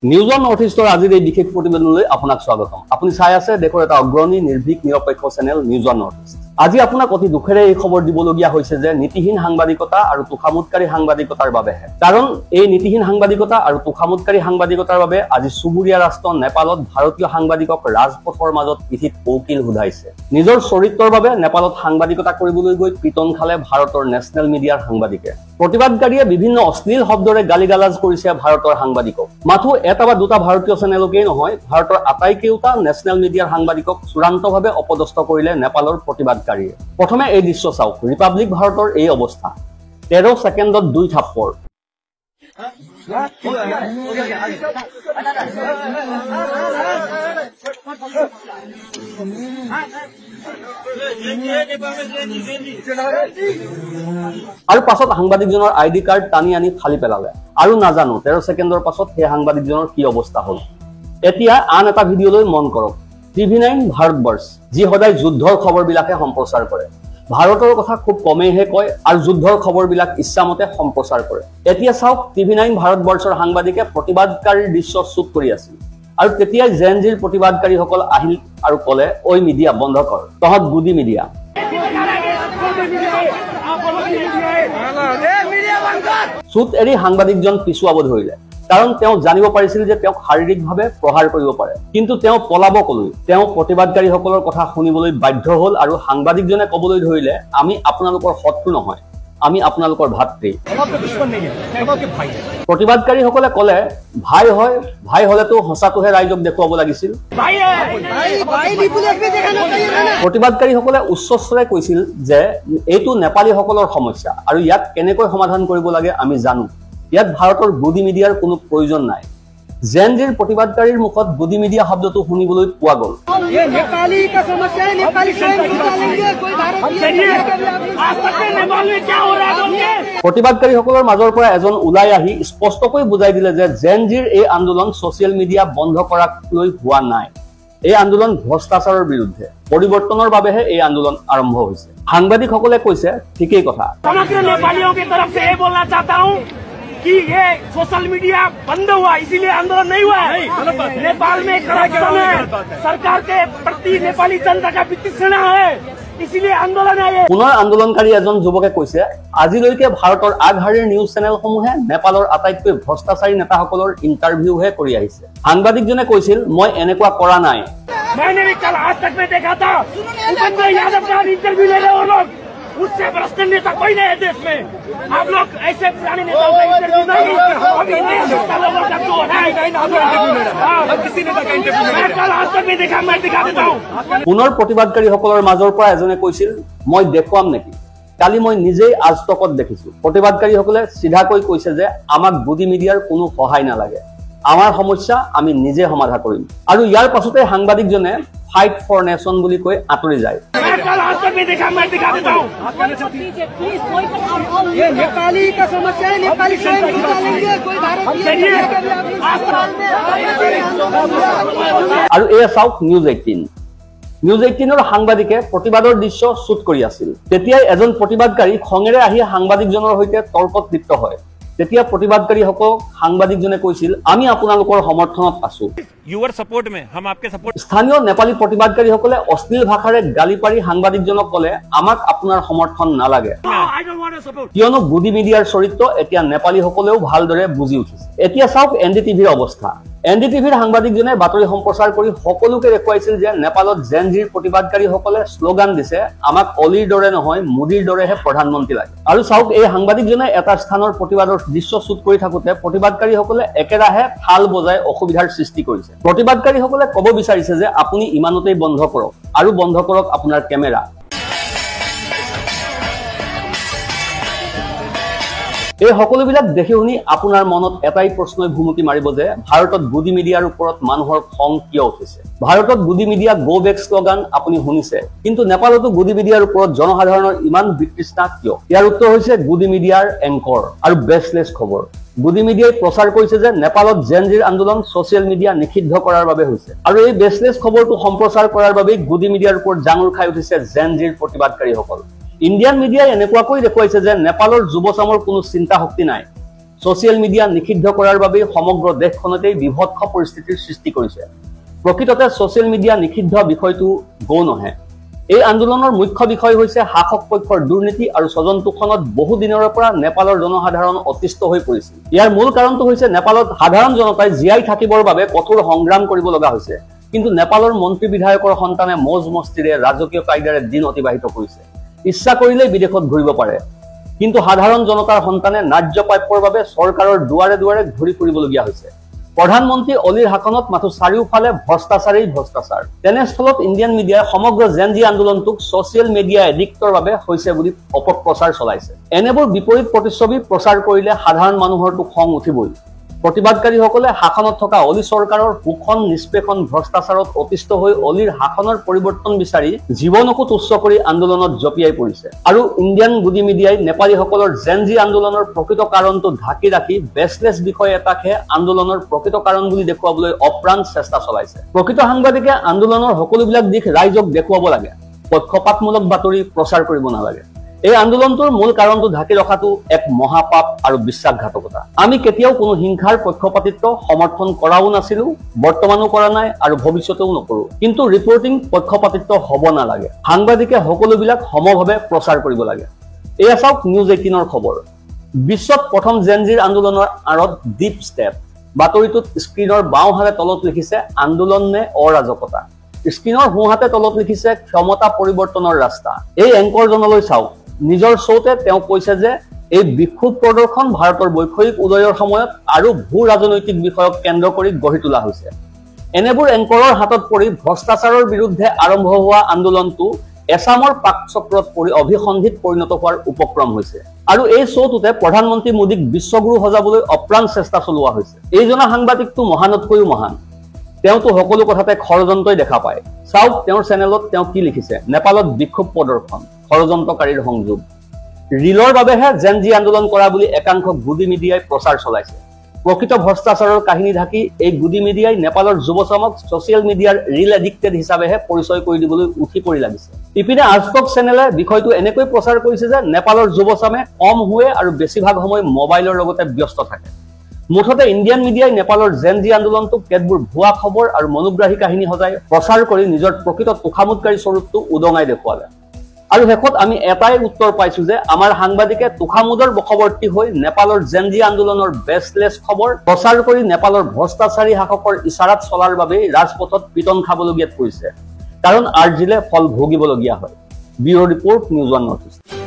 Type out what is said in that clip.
নিউজৰ নৰ্থ ইষ্টৰ আজিৰ এই বিশেষ প্ৰতিবেদনলৈ আপোনাক স্বাগতম। আপুনি চাই আছে দেশৰ এটা অগ্ৰণী নিৰ্ভীক নিৰপেক্ষ চেনেল নিউজৰ নৰ্থ ইষ্ট। আজি আপোনাক অতি দুখেৰে এই খবৰ দিবলগীয়া হৈছে যে নীতিহীন সাংবাদিকতা আৰু তোষামোদকাৰী সাংবাদিকতাৰ বাবেহে। কাৰণ এই নীতিহীন সাংবাদিকতা আৰু তোষামোদকাৰী সাংবাদিকতাৰ বাবে আজি চুবুৰীয়া ৰাষ্ট্ৰ নেপালত ভাৰতীয় সাংবাদিকক ৰাজপথৰ মাজত পিঠিত কৌকিল সোধাইছে। নিজৰ চৰিত্ৰৰ বাবে নেপালত সাংবাদিকতা কৰিবলৈ গৈ পিটন খালে ভাৰতৰ নেশ্যনেল মিডিয়াৰ সাংবাদিকে। প্ৰতিবাদকাৰীয়ে বিভিন্ন অশ্লীল শব্দৰে গালিগালাজ কৰিছে ভাৰতৰ সাংবাদিকক। মাথো এটা বা দুটা ভাৰতীয় চেনেলকেই নহয়, ভাৰতৰ আটাইকেইটা নেশ্যনেল মিডিয়াৰ সাংবাদিকক চূড়ান্তভাৱে অপদস্থ কৰিলে নেপালৰ প্ৰতিবাদকাৰীয়ে। প্ৰথমে এই দৃশ্য চাওক। ৰিপাব্লিক ভাৰতৰ এই অৱস্থা। 13 ছেকেণ্ডত 2 থাপ্পৰ। আৰু পাছত সাংবাদিকজনৰ আইডি কাৰ্ড টানি আনি ফালি পেলালে। আৰু নাজানো 13 ছেকেণ্ডৰ পাছত সেই সাংবাদিকজনৰ কি অৱস্থা হ'ল। এতিয়া আন এটা ভিডিঅ'লৈ মন কৰক। TV9 ভাৰতবৰ্ষ, যি সদায় যুদ্ধৰ খবৰবিলাকে সম্প্ৰচাৰ কৰে। ভাৰতৰ কথা খুব কমেইহে কয় আৰু যুদ্ধৰ খবৰবিলাক ইচ্ছামতে সম্প্ৰচাৰ কৰে। এতিয়া চাওক, TV9 ভাৰতবৰ্ষৰ সাংবাদিকে প্ৰতিবাদকাৰীৰ দৃশ্য শ্বুট কৰি আছিল। আৰু তেতিয়াই জেএনজিৰ প্ৰতিবাদকাৰীসকল আহিল আৰু ক'লে, ঐ মিডিয়া বন্ধ কৰ, তহঁত গুদি মিডিয়া। শ্বুট এৰি সাংবাদিকজন পিছুৱাব ধৰিলে, কাৰণ তেওঁ জানিব পাৰিছিল যে তেওঁক শাৰীৰিকভাৱে প্ৰহাৰ কৰিব পাৰে। কিন্তু তেওঁ পলাব কলৈ? তেওঁ প্ৰতিবাদকাৰীসকলৰ কথা শুনিবলৈ বাধ্য হ'ল আৰু সাংবাদিকজনে ক'বলৈ ধৰিলে, আমি আপোনালোকৰ শত্ৰু নহয়, আমি আপোনালোকৰ ভাতৃ। প্ৰতিবাদকাৰীসকলে ক'লে, ভাই হয়, ভাই হলেতো সঁচাটোহে ৰাইজক দেখুৱাব লাগিছিল। প্ৰতিবাদকাৰীসকলে উচ্চস্বৰে কৈছিল যে এইটো নেপালীসকলৰ সমস্যা আৰু ইয়াক কেনেকৈ সমাধান কৰিব লাগে আমি জানো। ইয়াত ভাৰতৰ গুদি মিডিয়াৰ কোনো প্ৰয়োজন নাই। জেএনজিৰ প্ৰতিবাদকাৰীৰ মুখত গুদি মিডিয়া শব্দটো শুনিবলৈ পোৱা গ'ল। প্ৰতিবাদকাৰীসকলৰ মাজৰ পৰা এজন ওলাই আহি স্পষ্টকৈ বুজাই দিলে যে জেএনজিৰ এই আন্দোলন ছচিয়েল মিডিয়া বন্ধ কৰাক লৈ হোৱা নাই। এই আন্দোলন ভ্ৰষ্টাচাৰৰ বিৰুদ্ধে, পৰিৱৰ্তনৰ বাবেহে এই আন্দোলন আৰম্ভ হৈছে। সাংবাদিকসকলে কৈছে, ঠিকেই কথা। कि ये सोशल मीडिया बंद हुआ इसीलिए आंदोलन नहीं हुआ है। नेपाल में करप्शन है, सरकार के प्रति नेपाली जनता का वितृष्णा है, इसीलिए आंदोलन है। পুনৰ আন্দোলনকাৰী এজন যুৱকে কৈছে, আজিলৈকে ভাৰতৰ আগশাৰীৰ নিউজ চেনেলসমূহে নেপালৰ আটাইতকৈ ভ্ৰষ্টাচাৰী নেতাসকলৰ ইণ্টাৰভিউহে কৰি আহিছে। সাংবাদিকজনে কৈছিল, মই এনেকুৱা কৰা নাই। मैंने भी कल आज तक में देखा था उपेंद्र यादव का इंटरव्यू ले रहे हो लोग, उससे भ्रष्ट नेता कोई नहीं है देश में। आप लोग ऐसे पुराने नेताओं का इंटरव्यू नहीं, अभी नए लोगों का तो है, किसी नेता का इंटरव्यू मैं कल आज तक में देखा, मैं दिखा देता हूँ। পুনৰ প্ৰতিবাদকাৰীসকলৰ মাজৰ পৰা এজনে কৈছিল, মই দেখুৱাম নেকি? কালি মই নিজেই আজ তকত দেখিছো। প্ৰতিবাদকাৰীসকলে চিধাকৈ কৈছে যে আমাক গুদি মিডিয়াৰ কোনো সহায় নালাগে, আমাৰ সমস্যা আমি নিজে সমাধান কৰিম। আৰু ইয়াৰ পাছতে সাংবাদিকজনে ফাইট ফৰ নেশ্যন বুলি কৈ আঁতৰি যায়। আৰু এয়া চাওক নিউজ 18। নিউজ 18ৰ সাংবাদিকে প্ৰতিবাদৰ দৃশ্য শ্বুট কৰি আছিল। তেতিয়াই এজন প্ৰতিবাদকাৰী খঙেৰে আহি সাংবাদিকজনৰ সৈতে তৰ্কত লিপ্ত হয়। তেতিয়া প্ৰতিবাদকাৰীসকলক সাংবাদিকজনে কৈছিল, আমি আপোনালোকৰ সমৰ্থনত আছো। স্থানীয় নেপালী প্ৰতিবাদকাৰীসকলে অশ্লীল ভাষাৰে গালি পাৰি সাংবাদিকজনক ক'লে, আমাক আপোনাৰ সমৰ্থন নালাগে। কিয়নো গুদি মিডিয়াৰ চৰিত্ৰ এতিয়া নেপালীসকলেও ভালদৰে বুজি উঠিছে। এতিয়া চাওক NDTVৰ অৱস্থা। NDTVৰ সাংবাদিকজনে বাতৰি সম্প্ৰচাৰ কৰি সকলোকে দেখুৱাইছিল যে নেপালত জেএনজিৰ প্ৰতিবাদকাৰীসকলে শ্লোগান দিছে, আমাক অলিৰ দৰে নহয় মোদীৰ দৰেহে প্ৰধানমন্ত্ৰী লাগে। আৰু চাওক, এই সাংবাদিকজনে এটা স্থানৰ প্ৰতিবাদৰ দৃশ্য শ্বুট কৰি থাকোতে প্ৰতিবাদকাৰীসকলে একেৰাহে থাল বজাই অসুবিধাৰ সৃষ্টি কৰিছে। প্ৰতিবাদকাৰীসকলে ক'ব বিচাৰিছে যে আপুনি ইমানতেই বন্ধ কৰক আৰু বন্ধ কৰক আপোনাৰ কেমেৰা। এই সকলোবিলাক দেখি শুনি আপোনাৰ মনত এটাই প্ৰশ্নই ভুমুকি মাৰিব যে ভাৰতত গুদি মিডিয়াৰ ওপৰত মানুহৰ খং কিয় উঠিছে। ভাৰতত godi media go back slogan আপুনি শুনিছে, কিন্তু নেপালতো গুদি মিডিয়াৰ ওপৰত জনসাধাৰণৰ ইমান বিতৃষ্ণা কিয়? ইয়াৰ উত্তৰ হৈছে গুদি মিডিয়াৰ এংকৰ আৰু বেচলেছ খবৰ। গুদি মিডিয়াই প্ৰচাৰ কৰিছে যে নেপালত জেএনজিৰ আন্দোলন ছচিয়েল মিডিয়া নিষিদ্ধ কৰাৰ বাবে হৈছে, আৰু এই বেচলেছ খবৰটো সম্প্ৰচাৰ কৰাৰ বাবেই গুদি মিডিয়াৰ ওপৰত জাঙুৰ খাই উঠিছে জেএনজিৰ প্ৰতিবাদকাৰীসকল। ইণ্ডিয়ান মিডিয়াই এনেকুৱাকৈ দেখুৱাইছে যে নেপালৰ যুৱচামৰ কোনো চিন্তা শক্তি নাই। ছচিয়েল মিডিয়া নিষিদ্ধ কৰাৰ বাবে সমগ্ৰ দেশখনতেই বিভৎস পৰিস্থিতিৰ সৃষ্টি কৰিছে। প্ৰকৃততে ছচিয়েল মিডিয়া নিষিদ্ধ বিষয়টো গৌ নহয়। এই আন্দোলনৰ মুখ্য বিষয় হৈছে শাসক পক্ষৰ দুৰ্নীতি আৰু স্বজনতোষণত বহু দিনৰ পৰা নেপালৰ জনসাধাৰণ অতিষ্ঠ হৈ পৰিছিল। ইয়াৰ মূল কাৰণটো হৈছে নেপালত সাধাৰণ জনতাই জীয়াই থাকিবৰ বাবে কঠোৰ সংগ্ৰাম কৰিব লগা হৈছে। কিন্তু নেপালৰ মন্ত্ৰী বিধায়কৰ সন্তানে মৌজ মস্তিৰে ৰাজকীয় কায়দাৰে দিন অতিবাহিত কৰিছে। ইচ্ছা কৰিলেই বিদেশত ঘূৰিব পাৰে, কিন্তু সাধাৰণ জনতাৰ সন্তানে ন্যায্য প্ৰাপ্যৰ বাবে চৰকাৰৰ দুৱাৰে দুৱাৰে ঘূৰি ফুৰিবলগীয়া হৈছে। প্ৰধানমন্ত্ৰী অলিৰ শাসনত মাথো চাৰিওফালে ভ্ৰষ্টাচাৰেই ভ্ৰষ্টাচাৰ। তেনেস্থলত ইণ্ডিয়ান মিডিয়াই সমগ্ৰ জেনজি আন্দোলনটোক ছচিয়েল মিডিয়া এডিক্টৰ বাবে হৈছে বুলি অপপ্ৰচাৰ চলাইছে। এনেবোৰ বিপৰীত প্ৰতিচ্ছবি প্ৰচাৰ কৰিলে সাধাৰণ মানুহৰতো খং উঠিবই। প্ৰতিবাদকাৰীসকলে শাসনত থকা অলি চৰকাৰৰ শোষণ নিষ্পেষণ ভ্ৰষ্টাচাৰত অতিষ্ঠ হৈ অলিৰ শাসনৰ পৰিৱৰ্তন বিচাৰি জীৱনকো তুচ্ছ কৰি আন্দোলনত জঁপিয়াই পৰিছে। আৰু ইণ্ডিয়ান গুডি মিডিয়াই নেপালীসকলৰ জেনজি আন্দোলনৰ প্ৰকৃত কাৰণটো ঢাকি ৰাখি বেচলেছ বিষয় এটাকহে আন্দোলনৰ প্ৰকৃত কাৰণ বুলি দেখুৱাবলৈ অপ্ৰাণ চেষ্টা চলাইছে। প্ৰকৃত সাংবাদিকে আন্দোলনৰ সকলোবিলাক দিশ ৰাইজক দেখুৱাব লাগে, পক্ষপাতমূলক বাতৰি প্ৰচাৰ কৰিব নালাগে। এই আন্দোলনটোৰ মূল কাৰণটো ঢাকি ৰখাটো এক মহাপাপ আৰু বিশ্বাসঘাতকতা। আমি কেতিয়াও কোনো হিংসাৰ পক্ষপাতিত্ব সমৰ্থন কৰাও নাছিলো, বৰ্তমানো কৰা নাই আৰু ভৱিষ্যতেও নকৰো। কিন্তু ৰিপৰ্টিং পক্ষপাতিত্ব হ'ব নালাগে। সাংবাদিকে সকলোবিলাক সমভাৱে প্ৰচাৰ কৰিব লাগে। এয়া চাওক নিউজ 18ৰ খবৰ। বিশ্বত প্ৰথম জেনজিৰ আন্দোলনৰ আঁৰত ডিপ ষ্টেট। বাতৰিটোত স্ক্ৰীনৰ বাওঁহাতে তলত লিখিছে আন্দোলন নে অৰাজকতা। স্ক্ৰীনৰ সোঁহাতে তলত লিখিছে ক্ষমতা পৰিৱৰ্তনৰ ৰাস্তা। এই এংকৰজনলৈ চাওক। নিজৰ শ্ব'তে তেওঁ কৈছে যে এই বিক্ষোভ প্ৰদৰ্শন ভাৰতৰ বৈষয়িক উদয়ৰ সময়ত আৰু ভূ ৰাজনৈতিক বিষয়ক কেন্দ্ৰ কৰি গঢ়ি তোলা হৈছে। এনেবোৰ এংকৰৰ হাতত পৰি ভ্ৰষ্টাচাৰৰ বিৰুদ্ধে আৰম্ভ হোৱা আন্দোলনটো এছামৰ পাকচক্ৰত পৰি অভিসন্ধিত পৰিণত হোৱাৰ উপক্ৰম হৈছে। আৰু এই শ্ব'টোতে প্ৰধানমন্ত্ৰী মোদীক বিশ্বগুৰু সজাবলৈ অপ্ৰাণ চেষ্টা চলোৱা হৈছে। এইজনা সাংবাদিকটো মহানতকৈও মহান। তেওঁতো সকলো কথাতে ষড়যন্ত্ৰই দেখা পায়। চাওক তেওঁৰ চেনেলত তেওঁ কি লিখিছে। নেপালত বিক্ষোভ প্ৰদৰ্শন, ষড়যন্ত্ৰকাৰীৰ সংযোগ। ৰীলৰ বাবেহে জেনজি আন্দোলন কৰা বুলি একাংশ গুডি মিডিয়াই প্ৰচাৰ চলাইছে। প্ৰকৃত ভ্ৰষ্টাচাৰৰ কাহিনী ঢাকি এই গুডি মিডিয়াই নেপালৰ যুৱচামক ছচিয়েল মিডিয়াৰ ৰীল এডিক্টেড হিচাপেহে পৰিচয় কৰি দিবলৈ উঠি পৰি লাগিছে। ইপিনে আজতক চেনেলে বিষয়টো এনেকৈ প্ৰচাৰ কৰিছে যে নেপালৰ যুৱচামে কম শুৱে আৰু বেছিভাগ সময় মোবাইলৰ লগতে ব্যস্ত থাকে। মুঠতে ইণ্ডিয়ান মিডিয়াই নেপালৰ জেনজি আন্দোলনটোক কেতবোৰ ভুৱা খবৰ আৰু মনোগ্ৰাহী কাহিনী সজাই প্ৰচাৰ কৰি নিজৰ প্ৰকৃত তোষামোদকাৰী স্বৰূপটো উদঙাই দেখুৱালে। আৰু শেষত আমি এটাই উত্তৰ পাইছো যে আমাৰ সাংবাদিকে তোষামোদৰ বশৱৰ্তী হৈ নেপালৰ জেনজি আন্দোলনৰ বেচলেছ খবৰ প্ৰচাৰ কৰি নেপালৰ ভ্ৰষ্টাচাৰী শাসকৰ ইচাৰাত চলাৰ বাবেই ৰাজপথত পিটন খাবলগীয়াত পৰিছে। কাৰণ আৰ্জিলে ফল ভুগিবলগীয়া হয়। Bureau report, news 1 north east.